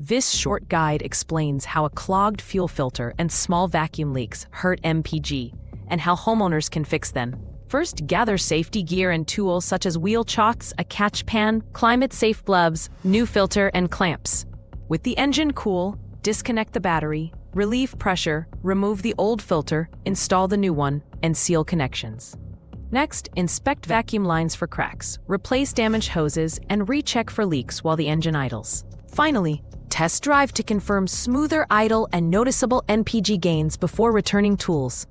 This short guide explains how a clogged fuel filter and small vacuum leaks hurt MPG, and how homeowners can fix them. First, gather safety gear and tools such as wheel chocks, a catch pan, climate-safe gloves, new filter, and clamps. With the engine cool, disconnect the battery, relieve pressure, remove the old filter, install the new one, and seal connections. Next, inspect vacuum lines for cracks, replace damaged hoses, and recheck for leaks while the engine idles. Finally, test drive to confirm smoother idle and noticeable MPG gains before returning tools.